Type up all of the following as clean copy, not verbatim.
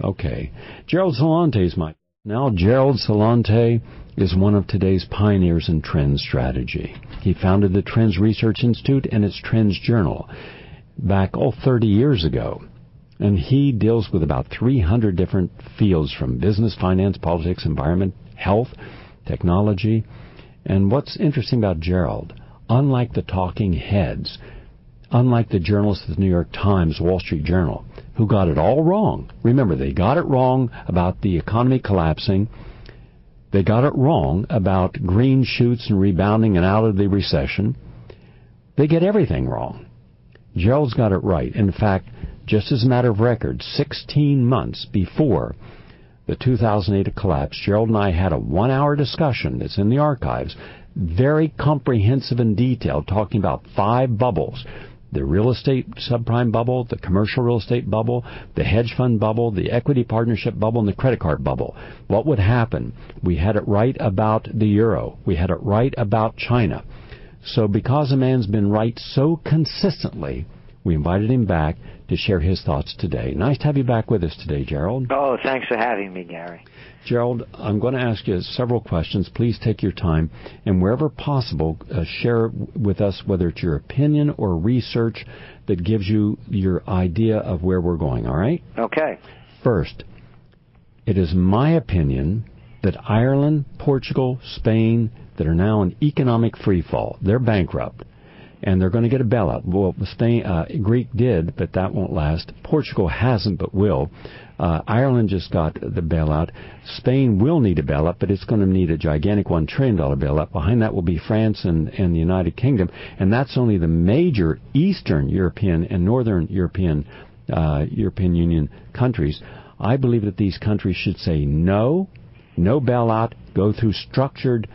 Okay. Gerald Celente is my... Now, Gerald Celente is one of today's pioneers in trends strategy. He founded the Trends Research Institute and its Trends Journal back 30 years ago. And he deals with about 300 different fields from business, finance, politics, environment, health, technology. And what's interesting about Gerald, unlike the talking heads, unlike the journalists of the New York Times, Wall Street Journal, who got it all wrong. Remember, they got it wrong about the economy collapsing. They got it wrong about green shoots and rebounding and out of the recession. They get everything wrong. Gerald's got it right. In fact, just as a matter of record, 16 months before the 2008 collapse, Gerald and I had a 1-hour discussion that's in the archives, very comprehensive and detailed, talking about 5 bubbles. The real estate subprime bubble, the commercial real estate bubble, the hedge fund bubble, the equity partnership bubble, and the credit card bubble. What would happen? We had it right about the euro. We had it right about China. So because a man's been right so consistently, we invited him back to share his thoughts today. Nice to have you back with us today, Gerald. Oh, thanks for having me, Gary. Gerald, I'm going to ask you several questions. Please take your time, and wherever possible, share with us whether it's your opinion or research that gives you your idea of where we're going, all right? Okay. First, it is my opinion that Ireland, Portugal, Spain, that are now in economic freefall, they're bankrupt, and they're going to get a bailout. Well, Spain, Greek did, but that won't last. Portugal hasn't, but will. Ireland just got the bailout. Spain will need a bailout, but it's going to need a gigantic $1 trillion bailout. Behind that will be France and the United Kingdom, and that's only the major Eastern European and Northern European Union countries. I believe that these countries should say no bailout, go through structured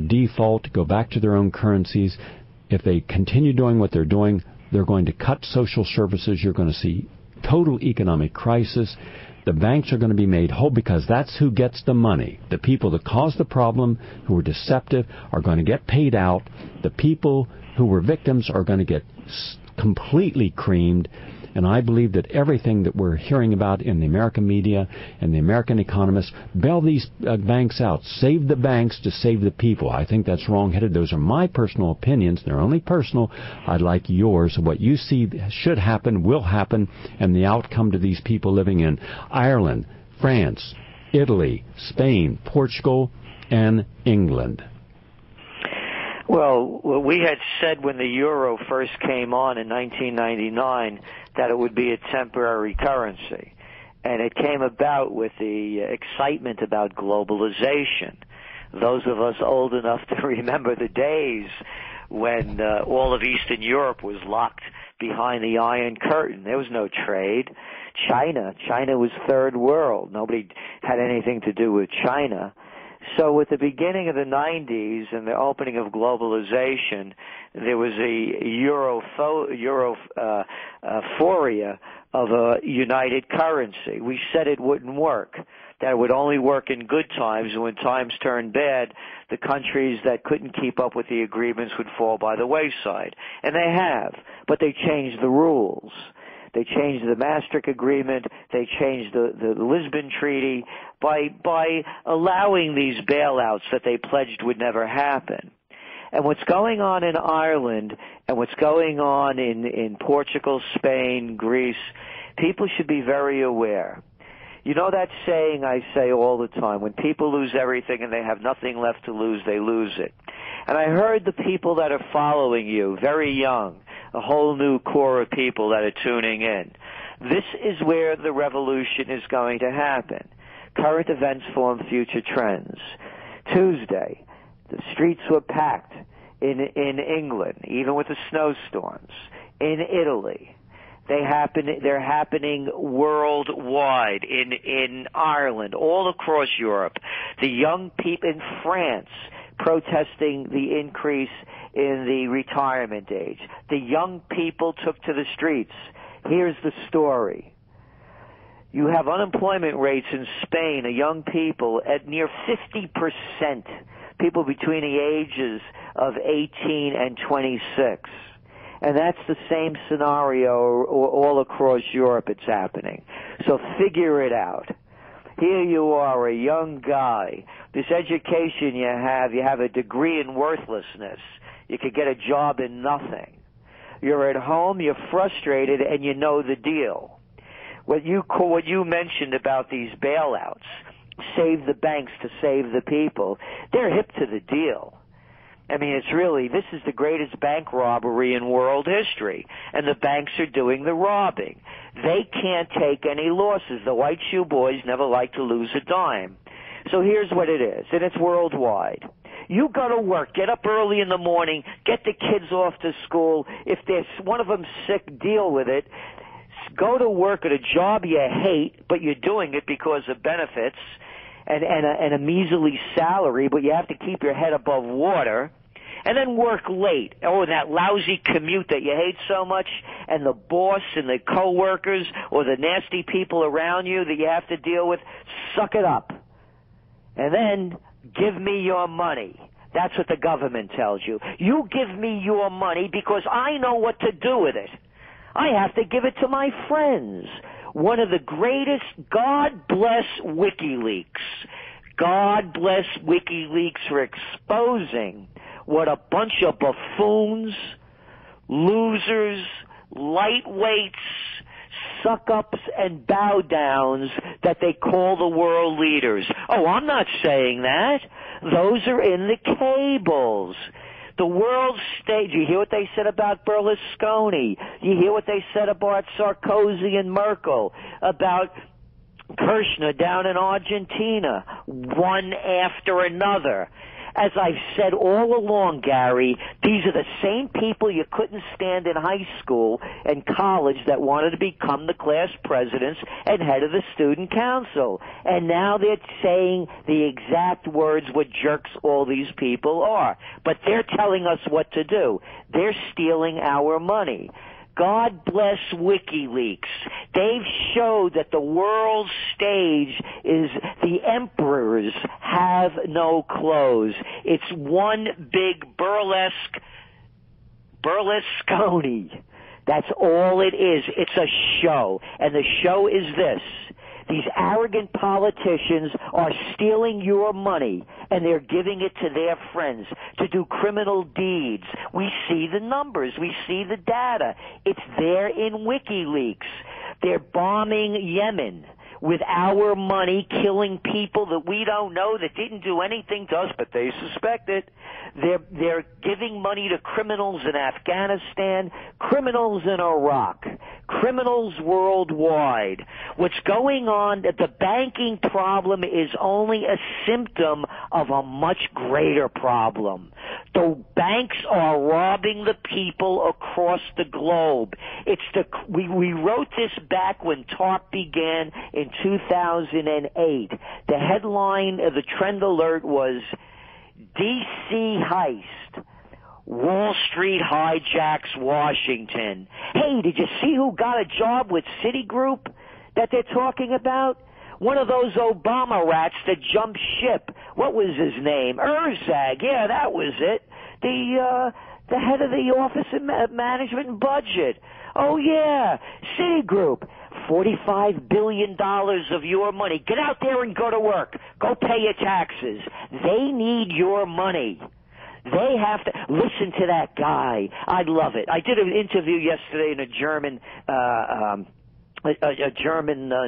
default, go back to their own currencies. If they continue doing what they're doing, they're going to cut social services. You're going to see total economic crisis. The banks are going to be made whole because that's who gets the money. The people that caused the problem, who were deceptive, are going to get paid out. The people who were victims are going to get completely creamed. And I believe that everything that we're hearing about in the American media and the American economists, bail these banks out. Save the banks to save the people. I think that's wrong-headed. Those are my personal opinions. They're only personal. I'd like yours. What you see should happen, will happen, and the outcome to these people living in Ireland, France, Italy, Spain, Portugal, and England. Well, we had said when the euro first came on in 1999 that it would be a temporary currency. And it came about with the excitement about globalization. Those of us old enough to remember the days when all of Eastern Europe was locked behind the Iron Curtain. There was no trade. China was third world. Nobody had anything to do with China. So with the beginning of the 90s and the opening of globalization, there was a euphoria of a united currency. We said it wouldn't work, that it would only work in good times, and when times turned bad, the countries that couldn't keep up with the agreements would fall by the wayside. And they have, but they changed the rules. They changed the Maastricht Agreement. They changed the Lisbon Treaty by allowing these bailouts that they pledged would never happen. And what's going on in Ireland and what's going on in Portugal, Spain, Greece, people should be very aware. You know that saying I say all the time, when people lose everything and they have nothing left to lose, they lose it. And I heard the people that are following you, very young, a whole new core of people that are tuning in. This is where the revolution is going to happen. Current events form future trends. Tuesday, the streets were packed in England, even with the snowstorms. In Italy, they're happening worldwide. In Ireland, all across Europe, the young people in France protesting the increase in the retirement age. The young people took to the streets. Here's the story. You have unemployment rates in Spain, young people, at near 50%, people between the ages of 18 and 26. And that's the same scenario all across Europe. It's happening. So figure it out. Here you are, a young guy. This education you have a degree in worthlessness. You could get a job in nothing. You're at home, you're frustrated, and you know the deal. What you mentioned about these bailouts, save the banks to save the people, they're hip to the deal. I mean, this is the greatest bank robbery in world history, and the banks are doing the robbing. They can't take any losses. The white shoe boys never like to lose a dime. So here's what it is, and it's worldwide. You go to work, get up early in the morning, get the kids off to school. If there's one of them sick, deal with it. Go to work at a job you hate, but you're doing it because of benefits and a measly salary, but you have to keep your head above water. And then work late. Oh, that lousy commute that you hate so much, and the boss and the coworkers or the nasty people around you that you have to deal with, suck it up. And then give me your money. That's what the government tells you. You give me your money because I know what to do with it. I have to give it to my friends. One of the greatest, God bless WikiLeaks. God bless WikiLeaks for exposing what a bunch of buffoons, losers, lightweights, suck-ups, and bow-downs that they call the world leaders. Oh, I'm not saying that. Those are in the cables. The world stage, you hear what they said about Berlusconi. You hear what they said about Sarkozy and Merkel, about Kirchner down in Argentina, one after another. As I've said all along, Gary, these are the same people you couldn't stand in high school and college that wanted to become the class presidents and head of the student council. And now they're saying the exact words what jerks all these people are. But they're telling us what to do. They're stealing our money. God bless WikiLeaks. They've showed that the world stage is the emperors have no clothes. It's one big Berlusconi. That's all it is. It's a show. And the show is this. These arrogant politicians are stealing your money, and they're giving it to their friends to do criminal deeds. We see the numbers. We see the data. It's there in WikiLeaks. They're bombing Yemen with our money, killing people that we don't know that didn't do anything to us, but they suspect it. They're giving money to criminals in Afghanistan, criminals in Iraq, criminals worldwide. What's going on, the banking problem is only a symptom of a much greater problem. The banks are robbing the people across the globe. We wrote this back when TARP began in 2008. The headline of the trend alert was D.C. heist. Wall Street hijacks Washington. Hey, did you see who got a job with Citigroup that they're talking about? One of those Obama rats that jumped ship. What was his name? Erzag. Yeah, that was it. The head of the Office of Management and Budget. Oh, yeah. Citigroup. $45 billion of your money. Get out there and go to work. Go pay your taxes. They need your money. They have to listen to that guy. I love it. I did an interview yesterday in a German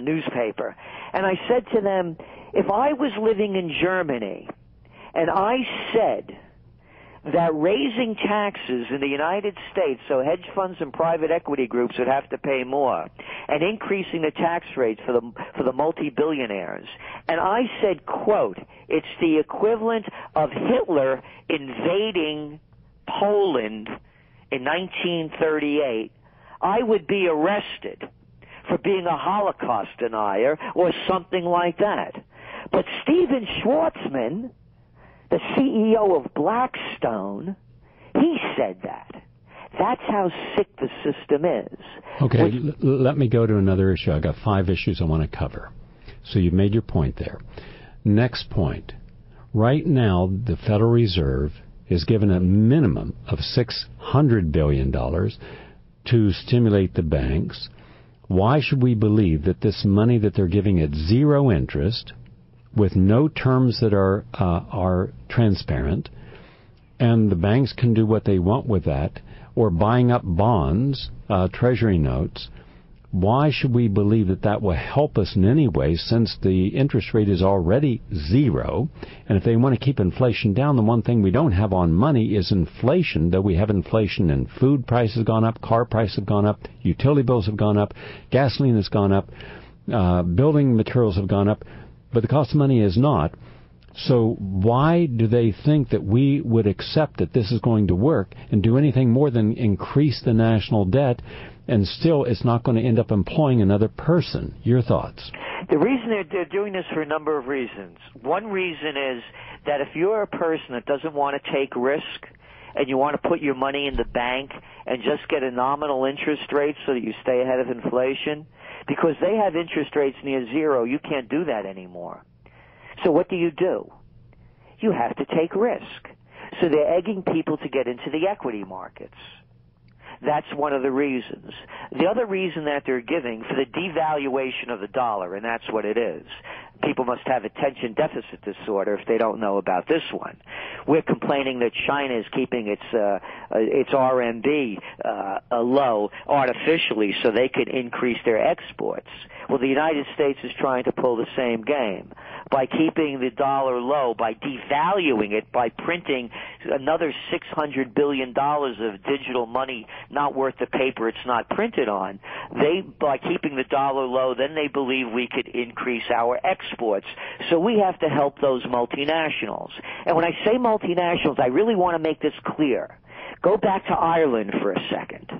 newspaper, and I said to them, if I was living in Germany and I said that raising taxes in the United States so hedge funds and private equity groups would have to pay more, and increasing the tax rates for the multi-billionaires, and I said, quote, it's the equivalent of Hitler invading Poland in 1938, I would be arrested for being a Holocaust denier or something like that. But Steven Schwarzman, the CEO of Blackstone, he said that. That's how sick the system is. Okay, let me go to another issue. I've got 5 issues I want to cover. So you've made your point there. Next point. Right now, the Federal Reserve is given a minimum of $600 billion to stimulate the banks. Why should we believe that this money that they're giving at zero interest, with no terms that are transparent, and the banks can do what they want with that, or buying up bonds, treasury notes, why should we believe that that will help us in any way, since the interest rate is already zero? And if they want to keep inflation down, the one thing we don't have on money is inflation, though we have inflation in food prices have gone up, car prices have gone up, utility bills have gone up, gasoline has gone up, building materials have gone up, but the cost of money is not. So why do they think that we would accept that this is going to work and do anything more than increase the national debt, and still it's not going to end up employing another person? Your thoughts? The reason they're doing this for a number of reasons. One reason is that if you're a person that doesn't want to take risk and you want to put your money in the bank and just get a nominal interest rate so that you stay ahead of inflation, because they have interest rates near zero, you can't do that anymore. So what do? You have to take risk. So they're egging people to get into the equity markets. That's one of the reasons. The other reason that they're giving for the devaluation of the dollar, and that's what it is. People must have attention deficit disorder if they don't know about this one. We're complaining that China is keeping its RMB low artificially so they could increase their exports. Well, the United States is trying to pull the same game by keeping the dollar low, by devaluing it, by printing another $600 billion of digital money not worth the paper it's not printed on. By keeping the dollar low, then they believe we could increase our exports. So we have to help those multinationals. And when I say multinationals, I really want to make this clear. Go back to Ireland for a second.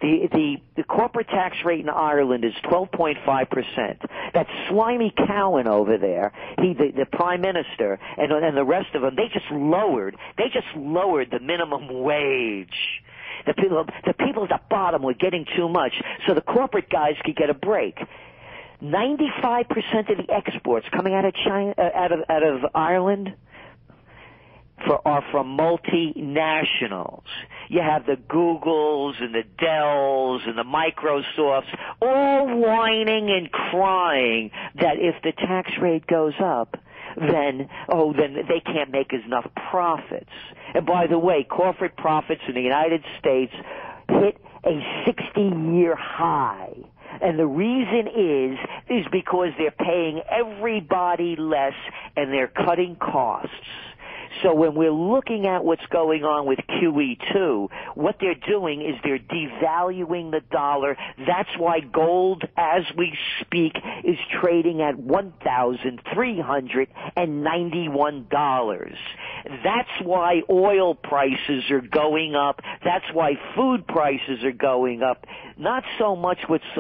The corporate tax rate in Ireland is 12.5%. That slimy Cowan over there, the prime minister, and the rest of them, they just lowered the minimum wage. The people at the bottom were getting too much, so the corporate guys could get a break. 95% of the exports coming out of China, out of Ireland, are from multinationals. You have the Googles and the Dells and the Microsofts all whining and crying that if the tax rate goes up, then they can't make enough profits. And by the way, corporate profits in the United States hit a 60-year high. And the reason is because they're paying everybody less and they're cutting costs. So when we're looking at what's going on with QE2, what they're doing is they're devaluing the dollar. That's why gold, as we speak, is trading at $1,391. That's why oil prices are going up. That's why food prices are going up. Not so much what's